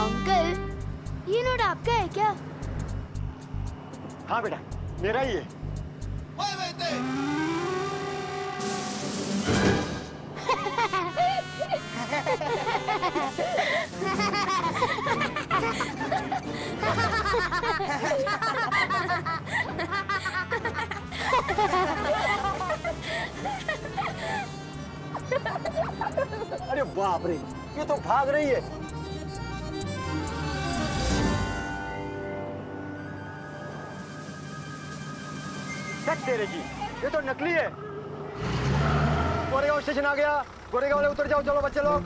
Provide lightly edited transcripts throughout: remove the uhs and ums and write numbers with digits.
Uncle, ये note आपका है क्या? हाँ बेटा, मेरा ही है। अरे बाप रे, ये तो भाग रही है। तेरे की, ये तो नकली है। गोरेगांव स्टेशन आ गया। गोरेगांव वाले उतर जाओ, चलो बच्चे लोग।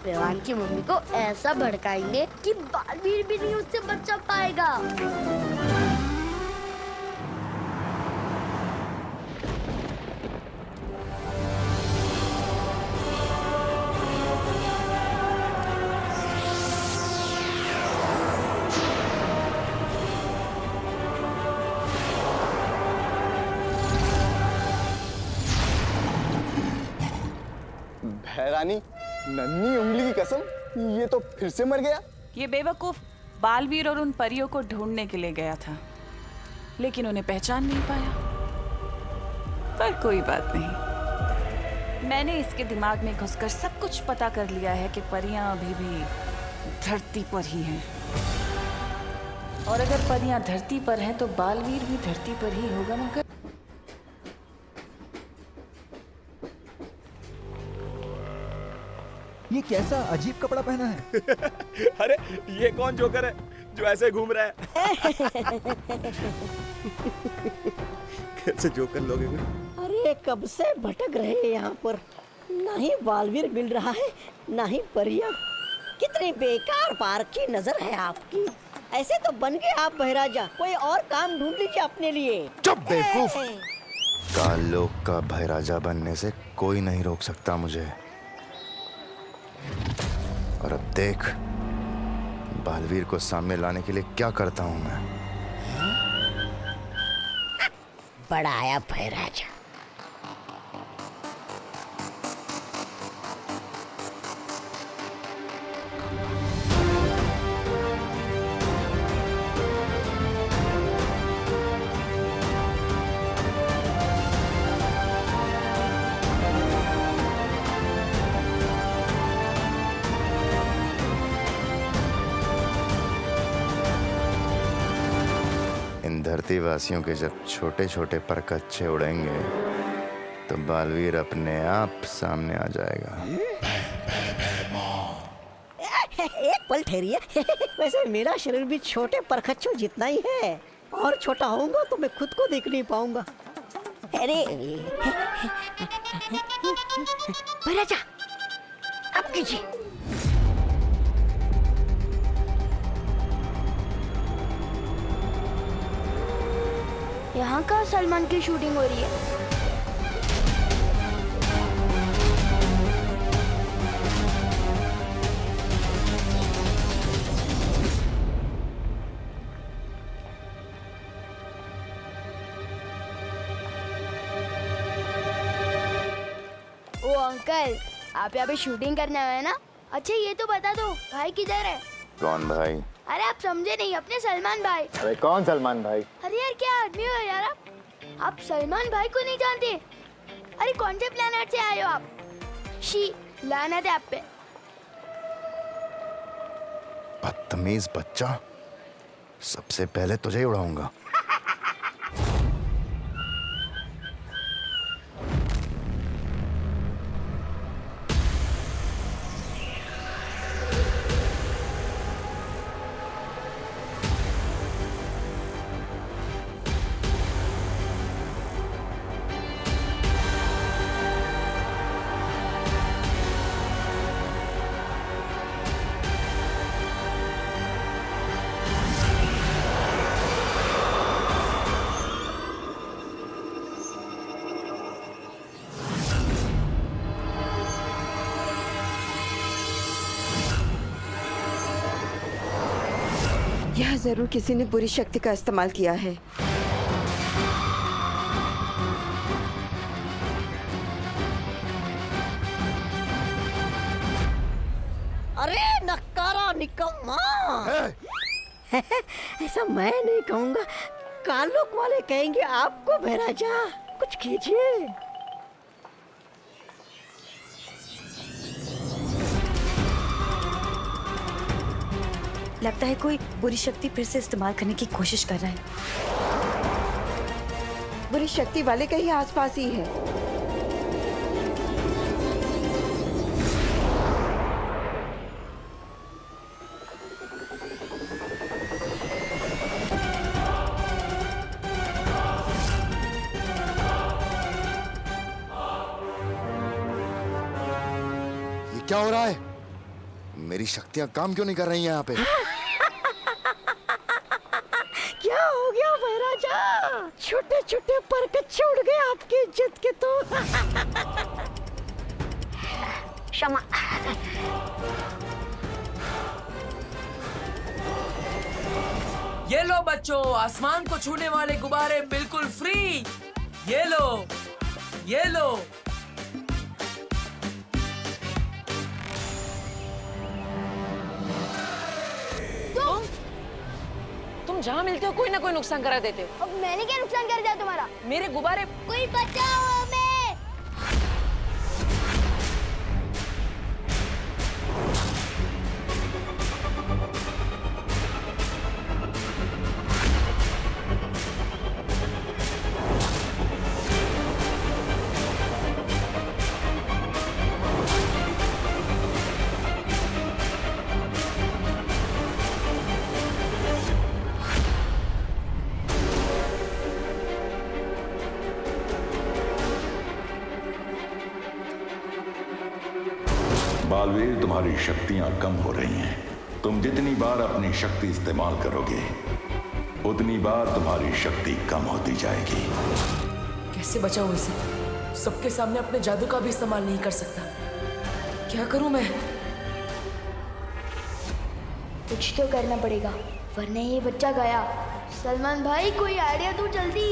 रेवान की मम्मी को ऐसा भड़काएंगे कि बालवीर भी नहीं उससे बचा पाएगा। हैरानी, नन्ही उंगली की कसम, ये तो फिर से मर गया। ये बेवकूफ बालवीर और उन परियों को ढूंढने के लिए गया था, लेकिन उन्हें पहचान नहीं पाया। पर कोई बात नहीं, मैंने इसके दिमाग में घुसकर सब कुछ पता कर लिया है कि परियां अभी भी धरती पर ही हैं। और अगर परियां धरती पर हैं तो बालवीर भी धरती पर ही होगा। मगर ये कैसा अजीब कपड़ा पहना है? अरे ये कौन जोकर है जो ऐसे घूम रहा है? कैसे जोकर लोग हैं? अरे कब से भटक रहे हैं यहाँ पर, ना ही बालवीर मिल रहा है ना ही परिया। कितनी बेकार पार्क की नजर है आपकी। ऐसे तो बन गए आप बहराजा, कोई और काम ढूंढ लीजिए अपने लिए। चुप बेवकूफ। काल लोक का बहराजा बनने से कोई नहीं रोक सकता मुझे। और अब देख, बालवीर को सामने लाने के लिए क्या करता हूं मैं। बड़ा आया बहराजा। धरती वासियों के जब छोटे छोटे पर कच्चे उड़ेंगे तो बालवीर अपने आप सामने आ जाएगा। एक पल ठहरिए। वैसे मेरा शरीर भी छोटे परखच्चों जितना ही है, और छोटा होऊंगा तो मैं खुद को देख नहीं पाऊंगा। अरे बहराजा, अब कीजिए। यहाँ कहाँ सलमान की शूटिंग हो रही है? ओ अंकल, आप यहाँ पे शूटिंग करने आए हैं ना? अच्छा ये तो बता दो, भाई किधर है? कौन भाई? अरे आप समझे नहीं, अपने सलमान भाई। अरे कौन सलमान भाई? अरे यार क्या आदमी हो यार आप सलमान भाई को नहीं जानते? अरे कौन से प्लेनेट से आए हो आप? शी, लानत है आप पे। बदतमीज बच्चा, सबसे पहले तुझे ही उड़ाऊंगा। जरूर किसी ने बुरी शक्ति का इस्तेमाल किया है। अरे नक्कारा निकम्मा। ऐसा मैं नहीं कहूँगा, कालोक वाले कहेंगे आपको। भैराजा कुछ कीजिए। लगता है कोई बुरी शक्ति फिर से इस्तेमाल करने की कोशिश कर रहा है। बुरी शक्ति वाले कहीं आसपास ही है। ये क्या हो रहा है? मेरी शक्तियां काम क्यों नहीं कर रही हैं यहाँ पे? क्या हो गया भैराजा? छोटे छोटे पर कच्चे उड़ गए आपकी इज्जत के तो। क्षमा। ये लो बच्चों, आसमान को छूने वाले गुब्बारे बिल्कुल फ्री। ये लो, ये लो। तुम जहाँ मिलते हो कोई ना कोई नुकसान करा देते हो। अब मैंने क्या नुकसान कर दिया तुम्हारा? मेरे गुब्बारे। कोई बचाओ हमें! बालवीर, तुम्हारी शक्तियां कम हो रही हैं। तुम जितनी बार अपनी शक्ति इस्तेमाल करोगे उतनी बार तुम्हारी शक्ति कम होती जाएगी। कैसे बचाऊं इसे? सबके सामने अपने जादू का भी इस्तेमाल नहीं कर सकता। क्या करूं मैं? कुछ तो करना पड़ेगा, वरना ये बच्चा गया। सलमान भाई कोई आइडिया दो जल्दी।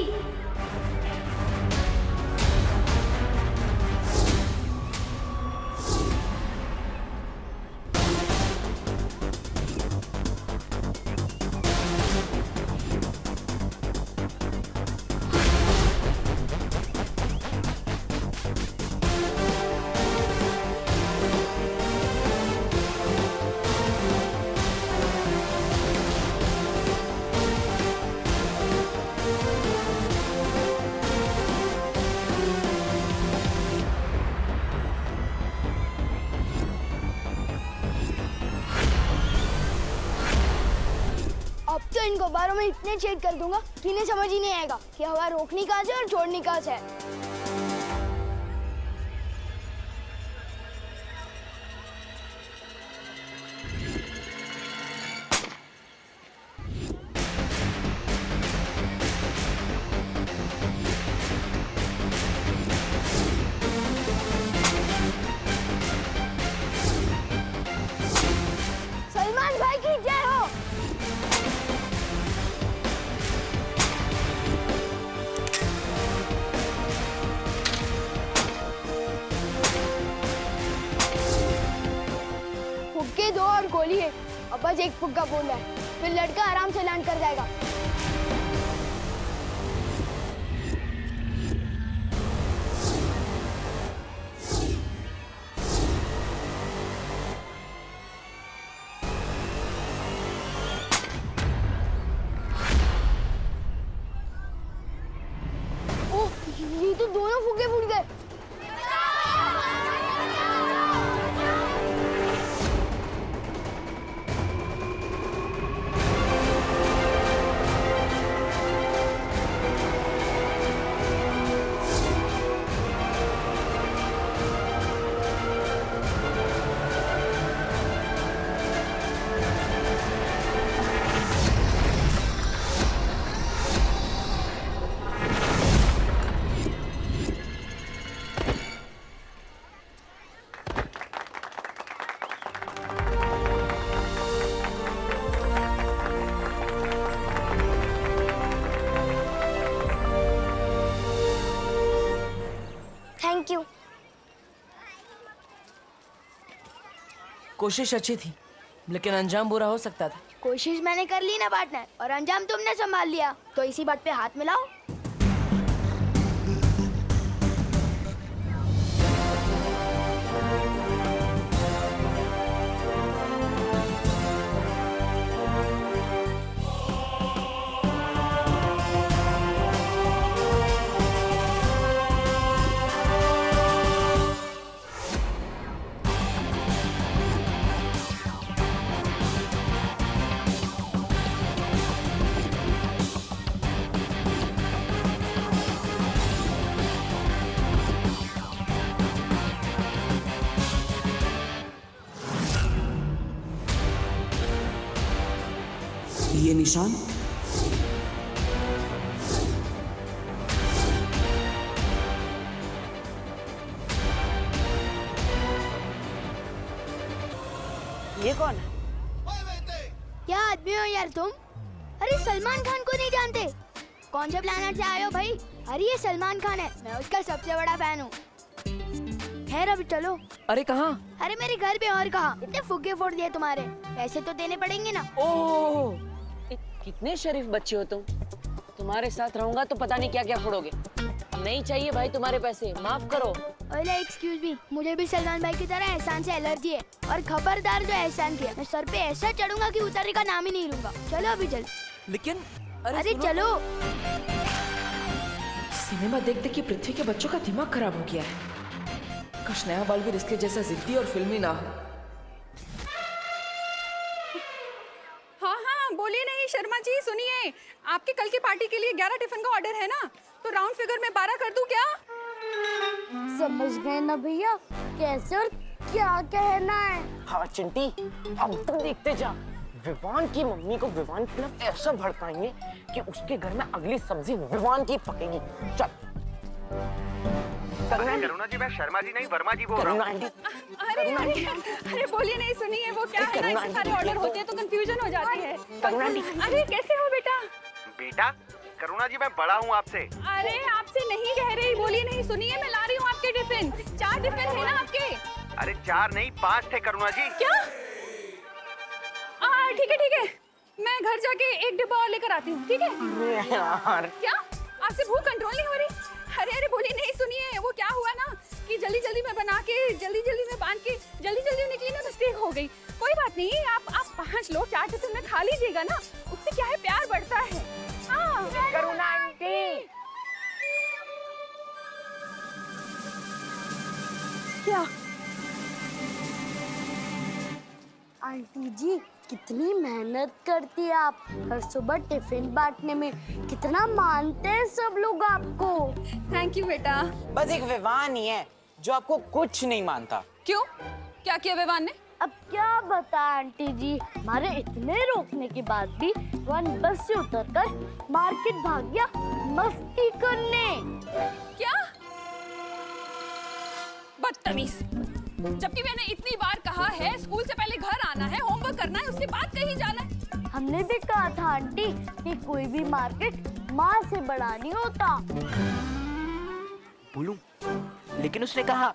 अब तो इन गुब्बारों में इतने छेद कर दूंगा कि इन्हें समझ ही नहीं आएगा कि हवा रोकनी कहाँ से और छोड़नी कहाँ से है। सलमान भाई की जय हो। फुक्के दो और गोली है, अब बस एक फुक्का बोल है, फिर लड़का आराम से लैंड कर जाएगा। ओह, ये तो दोनों फुक्के फूट गए। कोशिश अच्छी थी, लेकिन अंजाम बुरा हो सकता था। कोशिश मैंने कर ली ना पार्टनर, और अंजाम तुमने संभाल लिया, तो इसी बात पे हाथ मिलाओ। ये निशान ये कौन है? क्या आदमी हो यार तुम? अरे सलमान खान को नहीं जानते? कौन से प्लेनेट से आए हो भाई? अरे ये सलमान खान है, मैं उसका सबसे बड़ा फैन हूँ। खैर अभी चलो। अरे कहाँ? अरे मेरे घर पे, और कहाँ? इतने फुग्गे फोड़ दिए तुम्हारे, पैसे तो देने पड़ेंगे ना। ओह, कितने शरीफ बच्चे हो तुम। तुम्हारे साथ रहूंगा तो पता नहीं क्या क्या फोड़ोगे। नहीं चाहिए भाई तुम्हारे पैसे, माफ करो। ओले एक्सक्यूज मी, मुझे भी सलमान भाई की तरह एहसान से एलर्जी है, और खबरदार जो एहसान किया, मैं सर पे ऐसा चढ़ूंगा कि उतरने का नाम ही नहीं लूंगा। चलो अभी चल। लेकिन अरे चलो। सिनेमा देख देख के पृथ्वी के बच्चों का दिमाग खराब हो गया है। काश नया बालवीर इसके जैसा जिद्दी और फिल्मी ना हो। हाँ, बोलिए नहीं शर्मा जी, सुनिए, आपके कल की पार्टी के लिए 11 टिफिन का ऑर्डर है ना, तो राउंड फिगर में 12 कर दूं क्या? समझ गए ना भैया, कैसे और क्या कहना है? हाँ चिंटी, अब तक देखते जा। विवान की मम्मी को विवान की तरफ ऐसा भड़काएंगे कि उसके घर में अगली सब्जी विवान की पकेगी। चल। करुणा जी, मैं शर्मा जी नहीं वर्मा जी बोल रहा हूँ। अरे बोलिए नहीं, सुनिए, वो क्या है ना, इतने सारे ऑर्डर होते हैं तो कंफ्यूजन हो जाती है। अरे कैसे हो बेटा? बेटा करुणा जी, मैं बड़ा हूँ आपसे। अरे आपसे नहीं कह रही, बोलिए नहीं, सुनिए, मैं ला रही हूँ आपके टिफिन। 4 टिफिन है ना आपके? अरे 4 नहीं 5 थे करुणा जी। क्या? ठीक है, मैं घर जाके 1 डिब्बा और लेकर आती हूँ, ठीक है? यार क्या आपसे भूख कंट्रोल नहीं हो रही? अरे बोलिए नहीं, सुनिए, वो क्या हुआ ना कि जल्दी जल्दी में बना के जल्दी में बांध के जल्दी निकली ना, मिस्टेक हो गई। कोई बात नहीं, आप 5 लोग 4 टिफिन में खा लीजिएगा ना, उससे क्या है, प्यार बढ़ता है। हाँ करुणा आंटी। क्या आंटी जी, कितनी मेहनत करती है आप, हर सुबह टिफिन बांटने में, कितना मानते हैं सब लोग आपको। थैंक यू बेटा। बस एक विवान ही है जो आपको कुछ नहीं मानता। क्यों, क्या किया विवान ने? अब क्या बता आंटी जी, हमारे इतने रोकने के बाद भी वन बस से उतरकर मार्केट भाग गया मस्ती करने। क्या बदतमीज, जबकि मैंने इतनी बार कहा है स्कूल से पहले घर आना है, होमवर्क करना है, उसके बाद कहीं जाना है। हमने भी कहा था आंटी कि कोई भी मार्केट माँ से बड़ा नहीं होता। बोलूं, लेकिन उसने कहा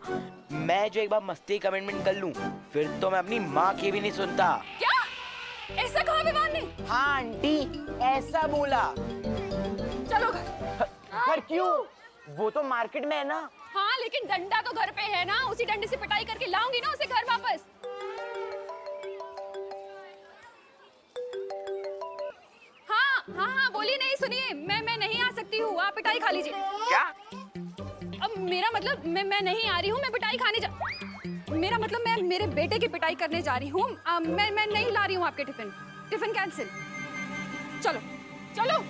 मैं जो एक बार मस्ती कमिटमेंट कर लूं, फिर तो मैं अपनी माँ की भी नहीं सुनता। क्या ऐसा कहा विवान ने? हाँ आंटी, ऐसा बोला। चलो घर क्यों? वो तो मार्केट में है ना। हाँ लेकिन डंडा तो घर पे है ना, उसी डंडे से पिटाई करके लाऊंगी ना उसे घर वापस। हाँ बोलिए नहीं, सुनिए, मैं नहीं आ सकती हूँ, आप पिटाई खा लीजिए। क्या? अब मेरा मतलब मैं नहीं आ रही हूँ, मैं पिटाई खाने मेरा मतलब मैं मेरे बेटे की पिटाई करने जा रही हूँ। मैं नहीं ला रही हूँ आपके टिफिन कैंसिल। चलो चलो।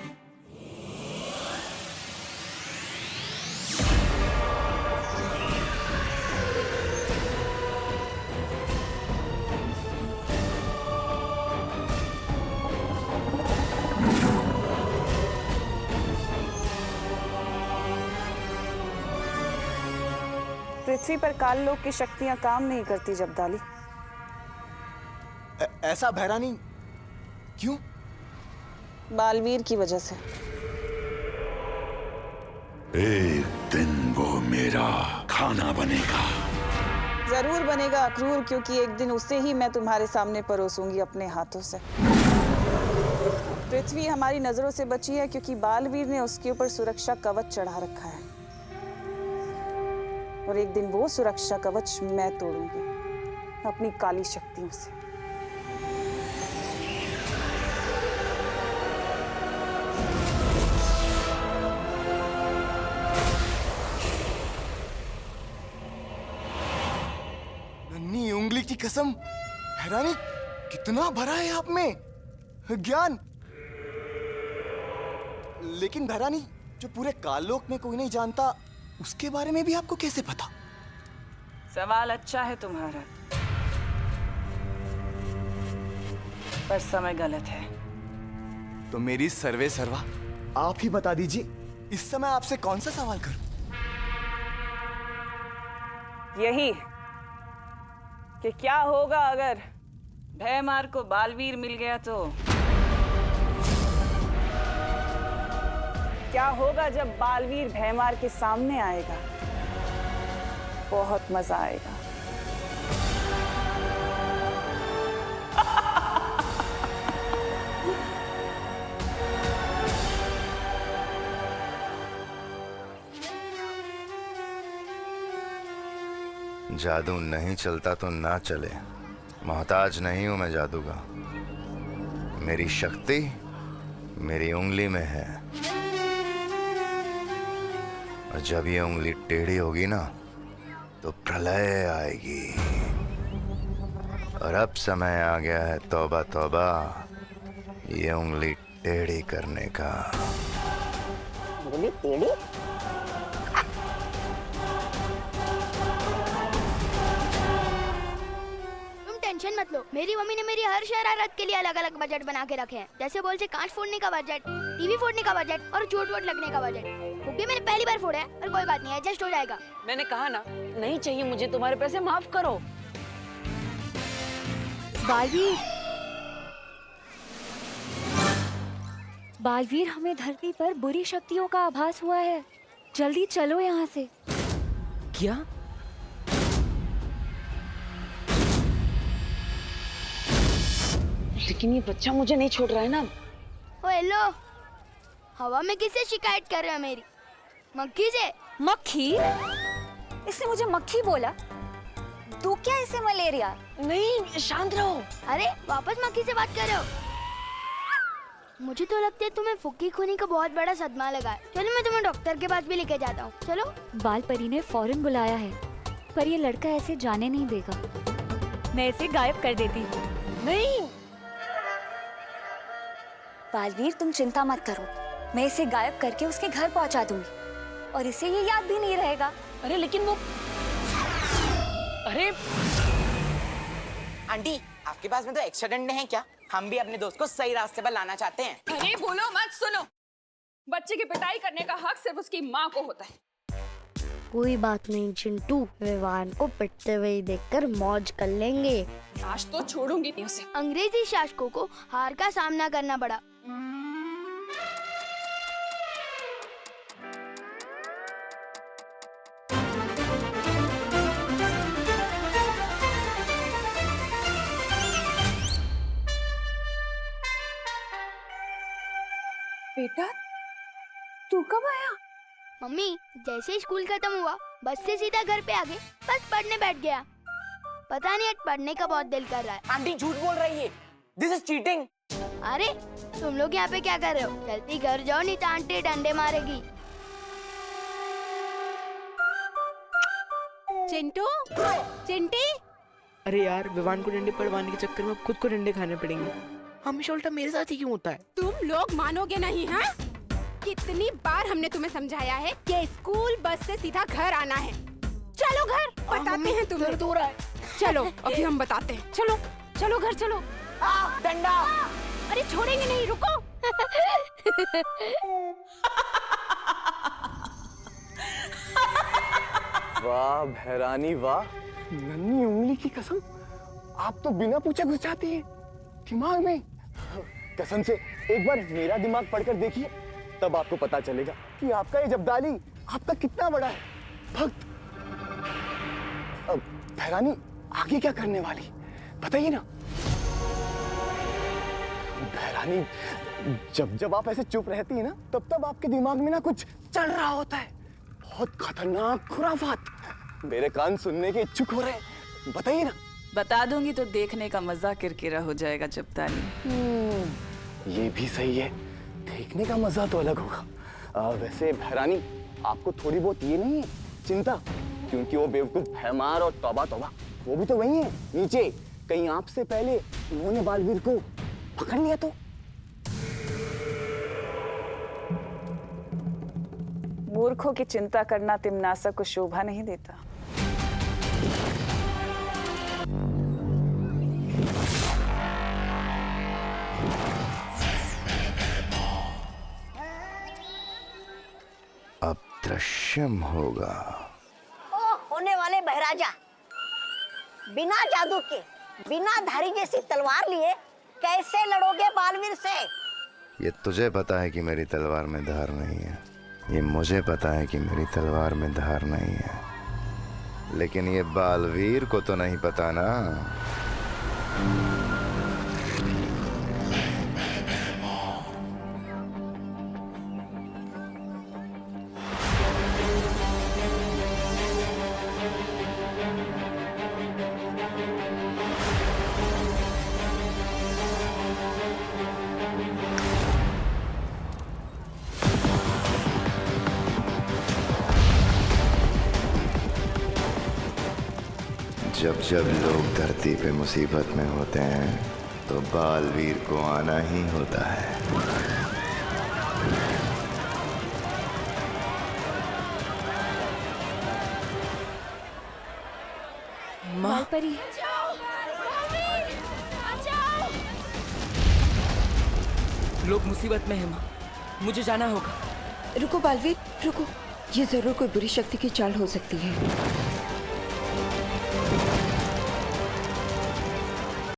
पृथ्वी पर काल लोक की शक्तियां काम नहीं करती जबदाली। ऐसा भैरानी क्यों? बालवीर की वजह से। एक दिन वो मेरा खाना बनेगा। जरूर बनेगा अक्रूर, क्योंकि एक दिन उसे ही मैं तुम्हारे सामने परोसूंगी अपने हाथों से। पृथ्वी हमारी नजरों से बची है क्योंकि बालवीर ने उसके ऊपर सुरक्षा कवच चढ़ा रखा है, और एक दिन वो सुरक्षा कवच मैं तोड़ूंगी अपनी काली शक्तियों से। नन्ही उंगली की कसम, हैरानी कितना भरा है आप में ज्ञान। लेकिन भैरानी, जो पूरे काललोक में कोई नहीं जानता, उसके बारे में भी आपको कैसे पता? सवाल अच्छा है तुम्हारा, पर समय गलत है। तो मेरी सर्वे सर्वा आप ही बता दीजिए, इस समय आपसे कौन सा सवाल करूं? यही कि क्या होगा अगर भयमार को बालवीर मिल गया तो? क्या होगा जब बालवीर भयमार के सामने आएगा? बहुत मजा आएगा। जादू नहीं चलता तो ना चले, मोहताज नहीं हूं मैं जादू का। मेरी शक्ति मेरी उंगली में है, और जब ये उंगली टेढ़ी होगी ना तो प्रलय आएगी। और अब समय आ गया है तौबा तौबा, ये उंगली टेढ़ी करने का। उंगली टेढ़ी? टेंशन मत लो, मेरी मम्मी ने मेरी हर शरारत के लिए अलग अलग बजट बना के रखे हैं। जैसे बोलते कांच फोड़ने का बजट, टीवी फोड़ने का बजट और चोट वोट लगने का बजट। फुग्गे मैंने पहली बार फोड़ा है, पर कोई बात नहीं, एडजस्ट हो जाएगा। मैंने कहा ना, नहीं चाहिए मुझे तुम्हारे पैसे, माफ करो। बालवीर, बालवीर, हमें धरती पर बुरी शक्तियों का आभास हुआ है। जल्दी चलो यहाँ से। क्या? लेकिन ये बच्चा मुझे नहीं छोड़ रहा है ना। ओ हेलो, हवा में किससे शिकायत कर रहे हो मेरी? मक्खी से। मक्खी? इसने मुझे मक्खी बोला? तू क्या इसे मलेरिया? नहीं, शांत रहो। अरे वापस मक्खी से बात कर रहे हो? मुझे तो लगता है तुम्हें फुग्गी खूनी का बहुत बड़ा सदमा लगा है। चलो मैं तुम्हें डॉक्टर के पास भी लेके जाता हूँ। चलो। बाल परी ने फौरन बुलाया है, पर ये लड़का ऐसे जाने नहीं देगा। मैं इसे गायब कर देती हूँ। नहीं बालवीर, तुम चिंता मत करो, मैं इसे गायब करके उसके घर पहुंचा दूंगी और इसे ये याद भी नहीं रहेगा। अरे लेकिन वो, अरे आंटी, आपके पास में तो एक्स्ट्रा डंडे हैं क्या? हम भी अपने दोस्त को सही रास्ते पर लाना चाहते हैं। अरे बोलो मत, सुनो। बच्चे की पिटाई करने का हक सिर्फ उसकी माँ को होता है। कोई बात नहीं चिंटू, विवान को पिटते हुए देखकर मौज कर लेंगे। आज तो छोड़ूंगी नहीं उसे। अंग्रेजी शासकों को हार का सामना करना पड़ा। बेटा, तू कब आया? मम्मी, जैसे ही स्कूल खत्म हुआ बस से सीधा घर पे आ गए, बस पढ़ने बैठ गया। पता नहीं आज पढ़ने का बहुत दिल कर रहा है। आंटी झूठ बोल रही है, दिस इज चीटिंग। अरे तुम लोग यहाँ पे क्या कर रहे हो? जल्दी घर जाओ, नहीं तो आंटी डंडे मारेगी। चिंटू, चिंटी। अरे यार, विवान को डंडे पड़वाने के चक्कर में खुद को डंडे खाने पड़ेंगे। हमेशा उल्टा मेरे साथ ही क्यों होता है? तुम लोग मानोगे नहीं, हाँ? कितनी बार हमने तुम्हें समझाया है कि स्कूल बस से सीधा घर आना है। चलो घर, बताते हैं तुम्हें। दर्द हो रहा है। चलो अभी हम बताते हैं। चलो चलो घर चलो। डंडा। अरे छोड़ेंगे नहीं, रुको। वाह भैरानी वाह, नन्ही उंगली की कसम, आप तो बिना पूछे घुस जाती है दिमाग में। कसम से एक बार मेरा दिमाग पढ़कर देखिए, तब आपको पता चलेगा कि आपका ये जब्दाली आपका कितना बड़ा है। भक्त। भैरानी आगे क्या करने वाली बताइए ना। भैरानी जब जब आप ऐसे चुप रहती है ना तब तब आपके दिमाग में ना कुछ चल रहा होता है, बहुत खतरनाक खुराफात। मेरे कान सुनने के इच्छुक हो रहे हैं, बताइए ना। बता दूंगी तो देखने का मजा किरकिरा हो जाएगा जब्ताली। ये भी सही है, देखने का मजा तो अलग होगा। वैसे भैरानी आपको थोड़ी बहुत ये नहीं है चिंता, क्योंकि वो बेवकूफ भैमार और तौबा तौबा वो भी तो वही है नीचे, कहीं आपसे पहले उन्होंने बालवीर को पकड़ लिया तो। मूर्खों की चिंता करना तिम्नासा को शोभा नहीं देता। अब दृश्यम होगा। ओ होने वाले बहराजा, बिना जादू के, बिना धारी जैसी तलवार लिए कैसे लड़ोगे बालवीर से? ये तुझे पता है कि मेरी तलवार में धार नहीं है, ये मुझे पता है कि मेरी तलवार में धार नहीं है, लेकिन ये बालवीर को तो नहीं पता ना। जब जब लोग धरती पे मुसीबत में होते हैं तो बालवीर को आना ही होता है। बालपरी, लोग मुसीबत में हैं माँ, मुझे जाना होगा। रुको बालवीर रुको, ये जरूर कोई बुरी शक्ति की चाल हो सकती है।